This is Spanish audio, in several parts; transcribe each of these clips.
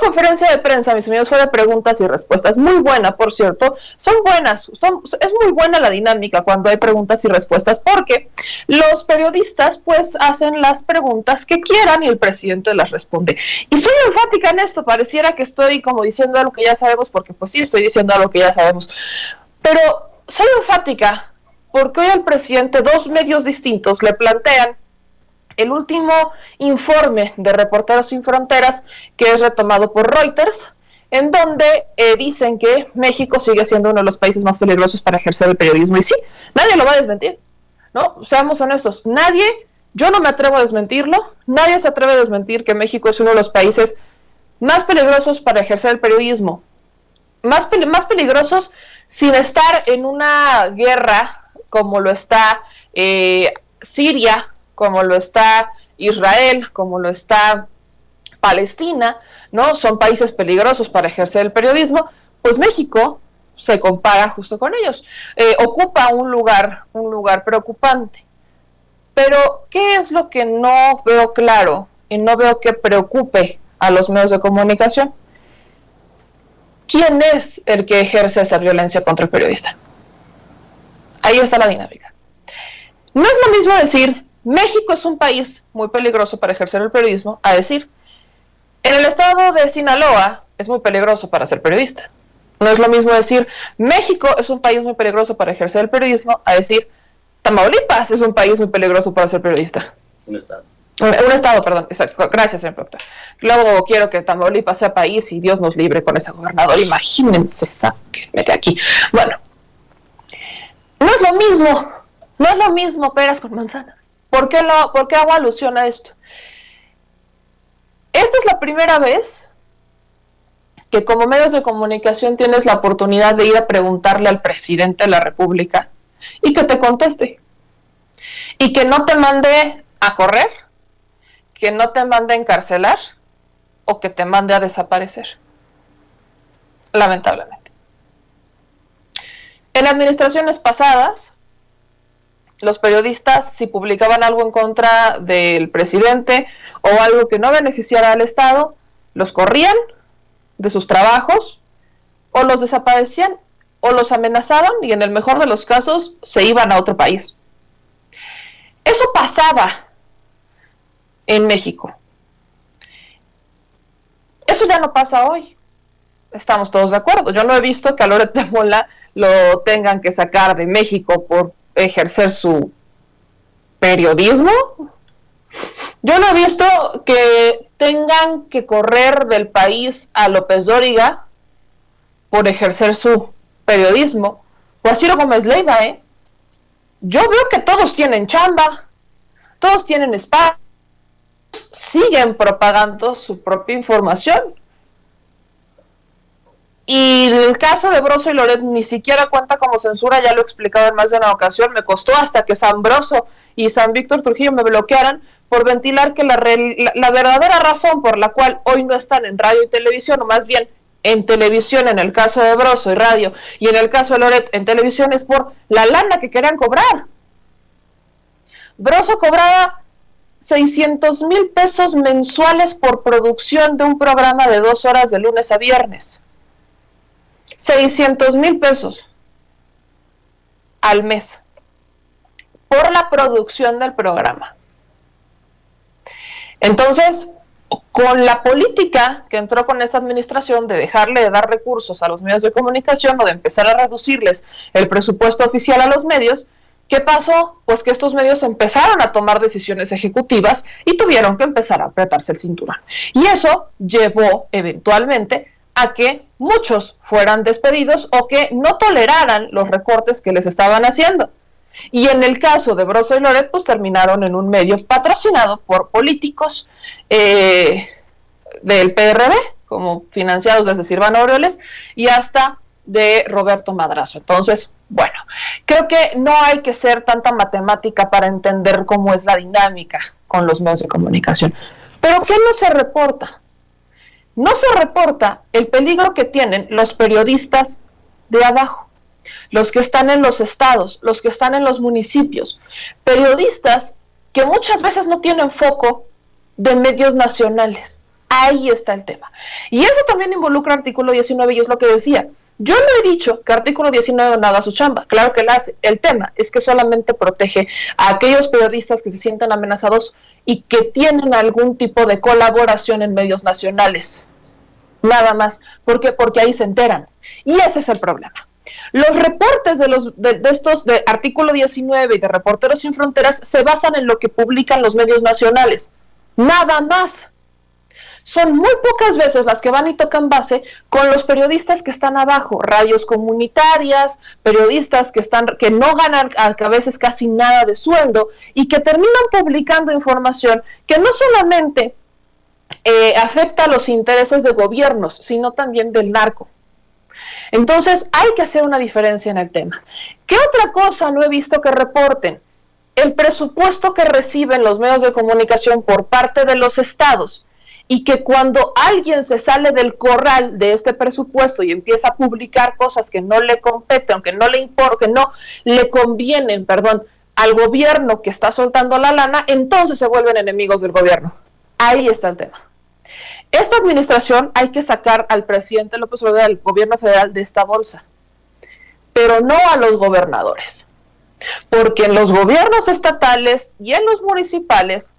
conferencia de prensa, mis amigos, fue de preguntas y respuestas. Muy buena, por cierto. Son buenas. Es muy buena la dinámica cuando hay preguntas y respuestas, porque los periodistas, pues, hacen las preguntas que quieran y el presidente las responde. Y soy enfática en esto. Pareciera que estoy como diciendo algo que ya sabemos, porque, pues sí, estoy diciendo algo que ya sabemos. Pero soy enfática porque hoy al presidente, dos medios distintos le plantean el último informe de Reporteros Sin Fronteras, que es retomado por Reuters, en donde dicen que México sigue siendo uno de los países más peligrosos para ejercer el periodismo. Y sí, nadie lo va a desmentir, ¿no? Seamos honestos, yo no me atrevo a desmentirlo, nadie se atreve a desmentir que México es uno de los países más peligrosos para ejercer el periodismo. Más peligrosos sin estar en una guerra como lo está Siria, como lo está Israel, como lo está Palestina, ¿no? Son países peligrosos para ejercer el periodismo. Pues México se compara justo con ellos. Ocupa un lugar preocupante. Pero, ¿qué es lo que no veo claro y no veo que preocupe a los medios de comunicación? ¿Quién es el que ejerce esa violencia contra el periodista? Ahí está la dinámica. No es lo mismo decir México es un país muy peligroso para ejercer el periodismo, a decir, en el estado de Sinaloa es muy peligroso para ser periodista. No es lo mismo decir, México es un país muy peligroso para ejercer el periodismo, a decir, Tamaulipas es un país muy peligroso para ser periodista. Un estado, perdón, exacto. Gracias, señor doctor. Luego quiero que Tamaulipas sea país y Dios nos libre con ese gobernador. Imagínense, sáquenme de aquí. Bueno, no es lo mismo peras con manzanas. ¿Por qué hago alusión a esto? Esta es la primera vez que como medios de comunicación tienes la oportunidad de ir a preguntarle al presidente de la República y que te conteste. Y que no te mande a correr, que no te mande a encarcelar o que te mande a desaparecer. Lamentablemente. En administraciones pasadas, los periodistas, si publicaban algo en contra del presidente o algo que no beneficiara al Estado, los corrían de sus trabajos o los desaparecían o los amenazaban y en el mejor de los casos se iban a otro país. Eso pasaba en México. Eso ya no pasa hoy. Estamos todos de acuerdo. Yo no he visto que a Loret de Mola lo tengan que sacar de México por ejercer su periodismo. Yo no he visto que tengan que correr del país a López Dóriga por ejercer su periodismo, o a Ciro Gómez Leiva, Yo veo que todos tienen chamba, todos tienen espacio, siguen propagando su propia información. Y el caso de Broso y Loret ni siquiera cuenta como censura, ya lo he explicado en más de una ocasión. Me costó hasta que San Broso y San Víctor Trujillo me bloquearan por ventilar que la verdadera razón por la cual hoy no están en radio y televisión, o más bien en televisión en el caso de Broso y radio, y en el caso de Loret en televisión, es por la lana que querían cobrar. Broso cobraba 600,000 pesos mensuales por producción de un programa de 2 horas de lunes a viernes. 600,000 pesos al mes por la producción del programa. Entonces, con la política que entró con esta administración de dejarle de dar recursos a los medios de comunicación o de empezar a reducirles el presupuesto oficial a los medios, ¿qué pasó? Pues que estos medios empezaron a tomar decisiones ejecutivas y tuvieron que empezar a apretarse el cinturón. Y eso llevó eventualmente a que muchos fueran despedidos o que no toleraran los recortes que les estaban haciendo. Y en el caso de Broso y Loret, pues terminaron en un medio patrocinado por políticos del PRD, como financiados desde Silvano Aureoles, y hasta de Roberto Madrazo. Entonces, bueno, creo que no hay que ser tanta matemática para entender cómo es la dinámica con los medios de comunicación. Pero ¿qué no se reporta? No se reporta el peligro que tienen los periodistas de abajo, los que están en los estados, los que están en los municipios, periodistas que muchas veces no tienen foco de medios nacionales, Ahí está el tema. Y eso también involucra artículo 19 y es lo que decía. Yo no he dicho que artículo 19 no haga su chamba, claro que la hace. El tema es que solamente protege a aquellos periodistas que se sienten amenazados y que tienen algún tipo de colaboración en medios nacionales. Nada más. ¿Por qué? Porque ahí se enteran. Y ese es el problema. Los reportes de estos de artículo 19 y de Reporteros Sin Fronteras se basan en lo que publican los medios nacionales. Nada más. Son muy pocas veces las que van y tocan base con los periodistas que están abajo, radios comunitarias, periodistas que no ganan a veces casi nada de sueldo y que terminan publicando información que no solamente afecta a los intereses de gobiernos, sino también del narco. Entonces hay que hacer una diferencia en el tema. ¿Qué otra cosa no he visto que reporten? El presupuesto que reciben los medios de comunicación por parte de los estados, y que cuando alguien se sale del corral de este presupuesto y empieza a publicar cosas que no le competen, que no le importa, que no le convienen, al gobierno que está soltando la lana, entonces se vuelven enemigos del gobierno. Ahí está el tema. Esta administración hay que sacar al presidente López Obrador, al gobierno federal, de esta bolsa, pero no a los gobernadores, porque en los gobiernos estatales y en los municipales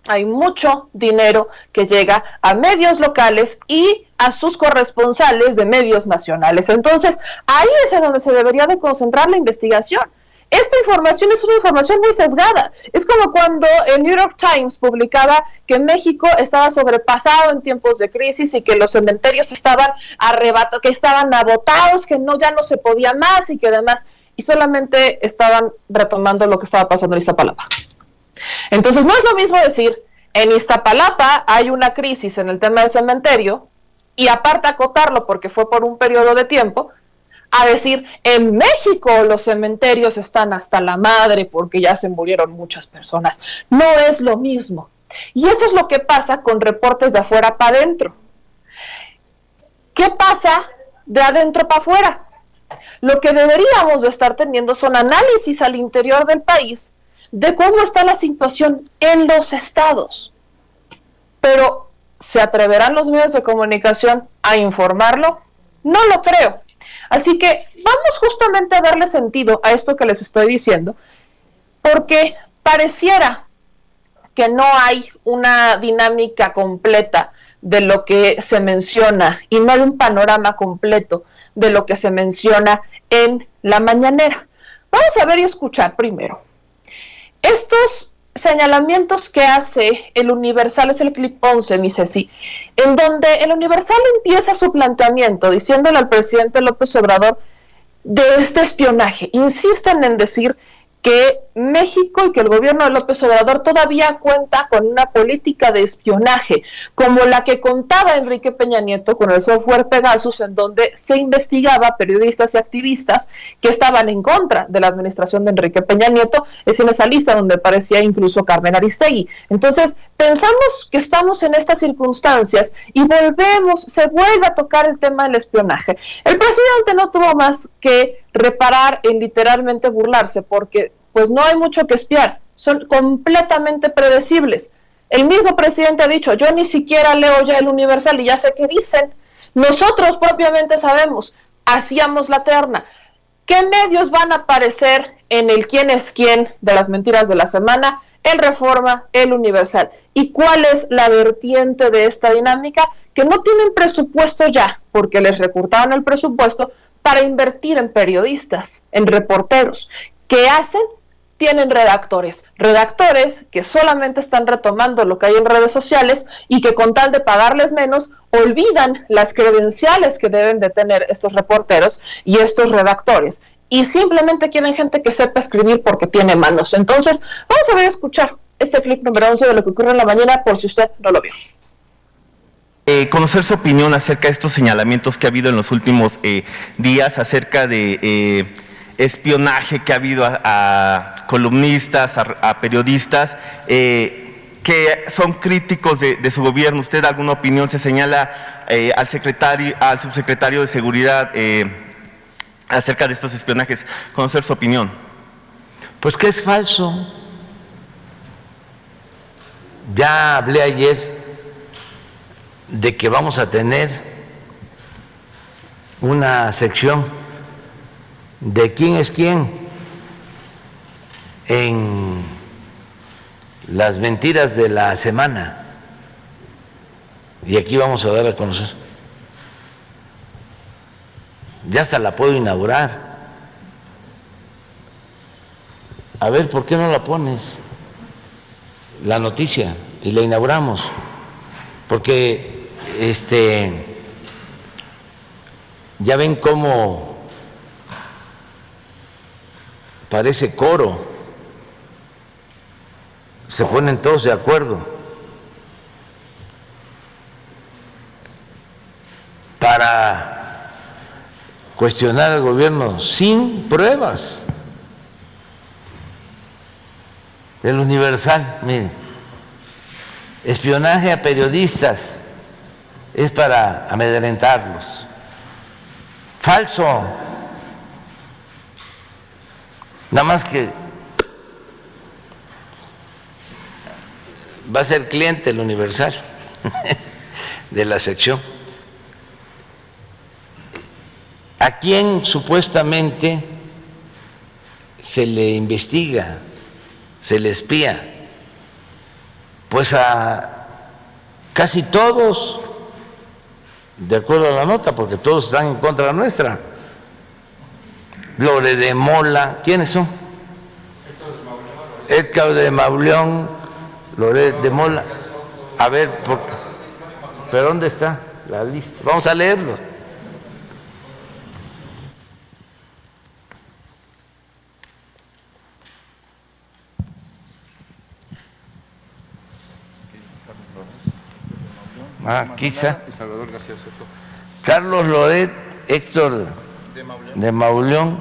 hay mucho dinero que llega a medios locales y a sus corresponsales de medios nacionales. Entonces, ahí es en donde se debería de concentrar la investigación. Esta información es una información muy sesgada. Es como cuando el New York Times publicaba que México estaba sobrepasado en tiempos de crisis y que los cementerios estaban que estaban agotados, que ya no se podía más y que demás, y solamente estaban retomando lo que estaba pasando en Iztapalapa. Entonces no es lo mismo decir, en Iztapalapa hay una crisis en el tema del cementerio, y aparte acotarlo porque fue por un periodo de tiempo, a decir, en México los cementerios están hasta la madre porque ya se murieron muchas personas. No es lo mismo. Y eso es lo que pasa con reportes de afuera para adentro. ¿Qué pasa de adentro para afuera? Lo que deberíamos de estar teniendo son análisis al interior del país de cómo está la situación en los estados. Pero, ¿se atreverán los medios de comunicación a informarlo? No lo creo. Así que vamos justamente a darle sentido a esto que les estoy diciendo, porque pareciera que no hay una dinámica completa de lo que se menciona y no hay un panorama completo de lo que se menciona en la mañanera. Vamos a ver y escuchar primero. Estos señalamientos que hace el Universal, es el clip 11, mi Ceci, en donde el Universal empieza su planteamiento diciéndole al presidente López Obrador de este espionaje. Insisten en decir que México y que el gobierno de López Obrador todavía cuenta con una política de espionaje, como la que contaba Enrique Peña Nieto con el software Pegasus, en donde se investigaba periodistas y activistas que estaban en contra de la administración de Enrique Peña Nieto. Es en esa lista donde aparecía incluso Carmen Aristegui. Entonces, pensamos que estamos en estas circunstancias y se vuelve a tocar el tema del espionaje. El presidente no tuvo más que reparar en literalmente burlarse, porque pues no hay mucho que espiar, son completamente predecibles. El mismo presidente ha dicho, yo ni siquiera leo ya el Universal y ya sé qué dicen. Nosotros propiamente sabemos, hacíamos la terna. ¿Qué medios van a aparecer en el quién es quién de las mentiras de la semana? El Reforma, el Universal. ¿Y cuál es la vertiente de esta dinámica? Que no tienen presupuesto ya, porque les recortaron el presupuesto para invertir en periodistas, en reporteros. ¿Qué hacen? Tienen redactores que solamente están retomando lo que hay en redes sociales y que con tal de pagarles menos, olvidan las credenciales que deben de tener estos reporteros y estos redactores, y simplemente quieren gente que sepa escribir porque tiene manos. Entonces, vamos a ver, escuchar este clip número 11 de lo que ocurre en la mañana, por si usted no lo vio. Conocer su opinión acerca de estos señalamientos que ha habido en los últimos días acerca de espionaje que ha habido a columnistas, a periodistas que son críticos de su gobierno. ¿Usted alguna opinión? Se señala al subsecretario de Seguridad acerca de estos espionajes. Conocer su opinión. Pues que es falso. Ya hablé ayer de que vamos a tener una sección de quién es quién en las mentiras de la semana, y aquí vamos a dar a conocer. Ya hasta la puedo inaugurar. A ver, ¿por qué no la pones la noticia y la inauguramos? Porque ya ven cómo parece coro, se ponen todos de acuerdo para cuestionar al gobierno sin pruebas. El Universal, miren, espionaje a periodistas es para amedrentarlos. Falso. Nada más que va a ser cliente el Universal de la sección. ¿A quién supuestamente se le investiga, se le espía? Pues a casi todos, de acuerdo a la nota, porque todos están en contra nuestra. Loret de Mola, ¿quiénes son? Héctor de Mauleón, Loret de Mola. A ver, ¿pero dónde está la lista? Vamos a leerlo. Quizá. Salvador García Soto. Carlos Loret, Héctor de Mauleón,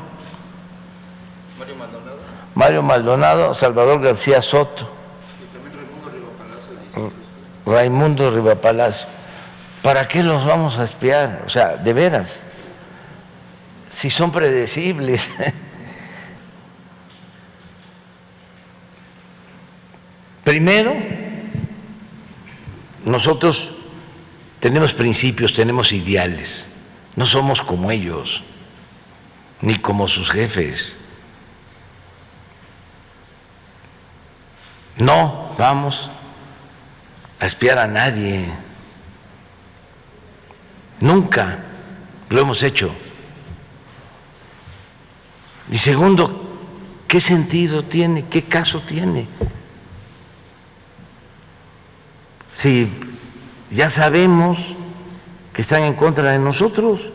Mario Maldonado, Salvador García Soto, Raimundo Rivapalacio. ¿Para qué los vamos a espiar? O sea, de veras, si son predecibles. Primero, nosotros tenemos principios, tenemos ideales, no somos como ellos, ni como sus jefes. No vamos a espiar a nadie, nunca lo hemos hecho. Y segundo, ¿qué sentido tiene? ¿Qué caso tiene? Si ya sabemos que están en contra de nosotros.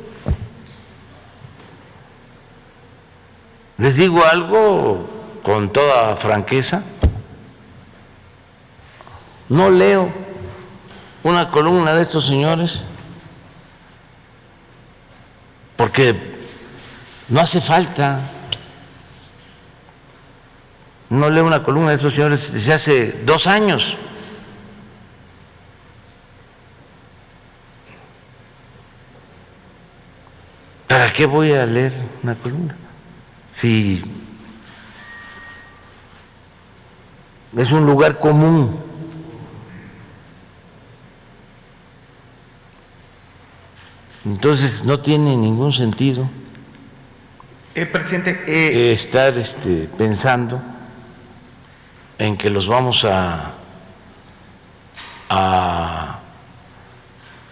Les digo algo con toda franqueza, no leo una columna de estos señores porque no hace falta. No leo una columna de estos señores desde hace 2 años. ¿Para qué voy a leer una columna? Si es un lugar común. Entonces no tiene ningún sentido presidente, estar pensando en que los vamos a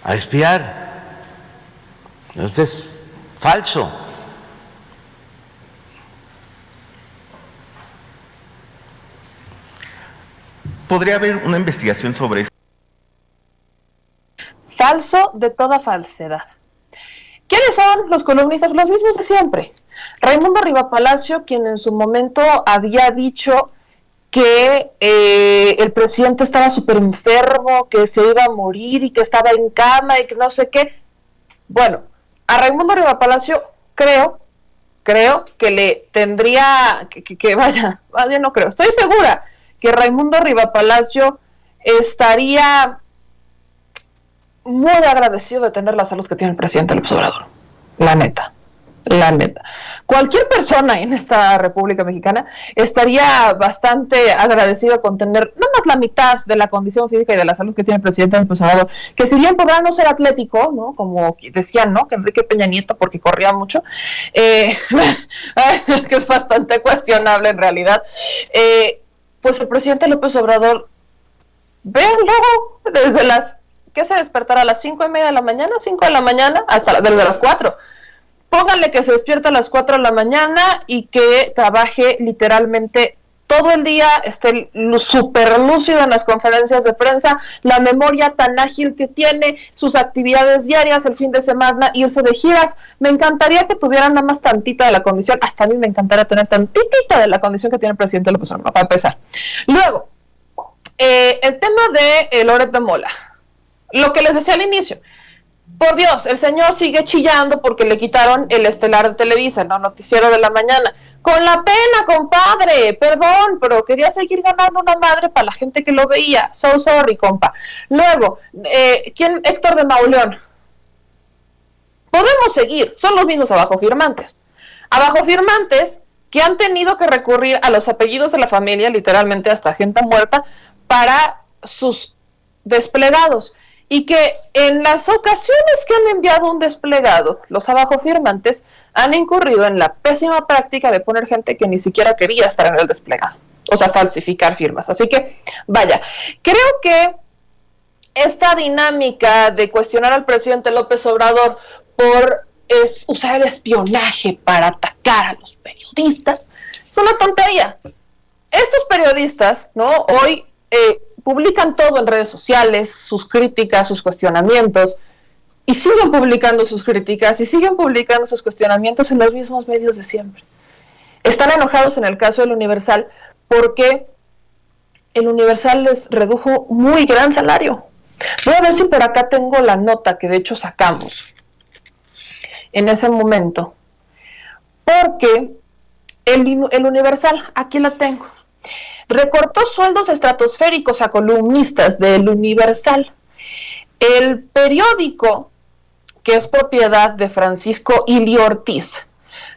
espiar. Entonces, falso. ¿podría haber una investigación sobre eso? Falso de toda falsedad. ¿Quiénes son los columnistas? Los mismos de siempre. Raimundo Rivapalacio, quien en su momento había dicho que el presidente estaba súper enfermo, que se iba a morir y que estaba en cama y que no sé qué. Bueno, a Raimundo Rivapalacio creo que le tendría, vaya, no creo, estoy segura que Raimundo Rivapalacio estaría muy agradecido de tener la salud que tiene el presidente López Obrador, la neta. La neta. Cualquier persona en esta República Mexicana estaría bastante agradecido con tener no más la mitad de la condición física y de la salud que tiene el presidente López Obrador, que si bien podrá no ser atlético, ¿no? Como decían, ¿no? Que Enrique Peña Nieto porque corría mucho, que es bastante cuestionable en realidad, pues el presidente López Obrador, véanlo, desde las, ¿qué se despertará? A las 5:30 de la mañana, 5 de la mañana, hasta desde las 4. Pónganle que se despierta a las 4 de la mañana y que trabaje literalmente todo el día, esté súper lúcido en las conferencias de prensa, la memoria tan ágil que tiene, sus actividades diarias, el fin de semana, irse de giras. Me encantaría que tuvieran nada más tantita de la condición, hasta a mí me encantaría tener tantitita de la condición que tiene el presidente López Obrador, para empezar. Luego, el tema de Loret de Mola, lo que les decía al inicio. Por Dios, el señor sigue chillando porque le quitaron el estelar de Televisa, ¿no? Noticiero de la mañana. Con la pena, compadre, perdón, pero quería seguir ganando una madre para la gente que lo veía. So sorry, compa. Luego, Héctor de Mauleón. Podemos seguir, son los mismos abajo firmantes. Abajo firmantes que han tenido que recurrir a los apellidos de la familia, literalmente hasta gente muerta, para sus desplegados. Y que en las ocasiones que han enviado un desplegado, los abajo firmantes han incurrido en la pésima práctica de poner gente que ni siquiera quería estar en el desplegado, o sea, falsificar firmas. Así que, vaya, creo que esta dinámica de cuestionar al presidente López Obrador por usar el espionaje para atacar a los periodistas es una tontería. Estos periodistas, ¿no? Hoy publican todo en redes sociales, sus críticas, sus cuestionamientos, y siguen publicando sus críticas y siguen publicando sus cuestionamientos en los mismos medios de siempre. Están enojados en el caso del Universal porque el Universal les redujo muy gran salario. Voy a ver si por acá tengo la nota que de hecho sacamos en ese momento, porque el Universal, aquí la tengo, recortó sueldos estratosféricos a columnistas del Universal. El periódico, que es propiedad de Francisco Ili Ortiz,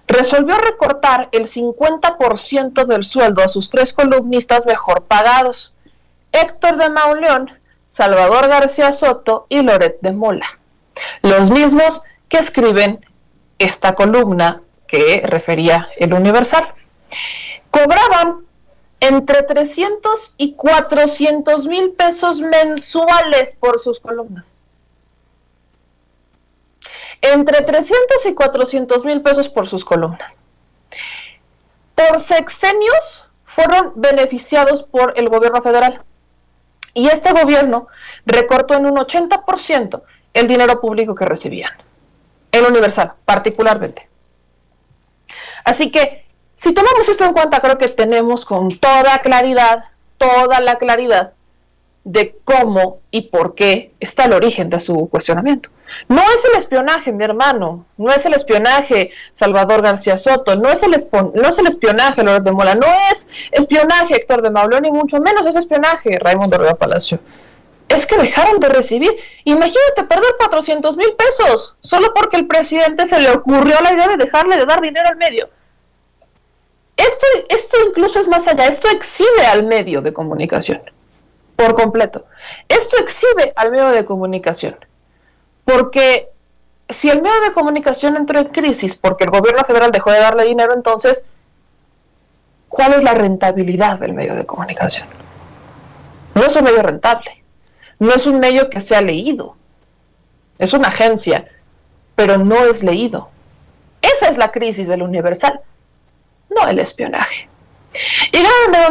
resolvió recortar el 50% del sueldo a sus 3 columnistas mejor pagados: Héctor de Mauleón, Salvador García Soto y Loret de Mola, los mismos que escriben esta columna que refería el Universal. Cobraban entre 300 y 400 mil pesos mensuales por sus columnas. Entre 300 y 400 mil pesos por sus columnas. Por sexenios fueron beneficiados por el gobierno federal. Y este gobierno recortó en un 80% el dinero público que recibían. El Universal, particularmente. Así que, si tomamos esto en cuenta, creo que tenemos con toda la claridad de cómo y por qué está el origen de su cuestionamiento. No es el espionaje, mi hermano, no es el espionaje Salvador García Soto, no es el espionaje Loret de Mola, no es espionaje Héctor de Mauleón, ni mucho menos es espionaje Raimundo Riva Palacio. Es que dejaron de recibir. Imagínate perder 400 mil pesos solo porque el presidente se le ocurrió la idea de dejarle de dar dinero al medio. Esto incluso es más allá, esto exhibe al medio de comunicación, por completo. Esto exhibe al medio de comunicación, porque si el medio de comunicación entró en crisis porque el gobierno federal dejó de darle dinero, entonces, ¿cuál es la rentabilidad del medio de comunicación? No es un medio rentable, no es un medio que sea leído, es una agencia, pero no es leído. Esa es la crisis del Universal, no el espionaje. Y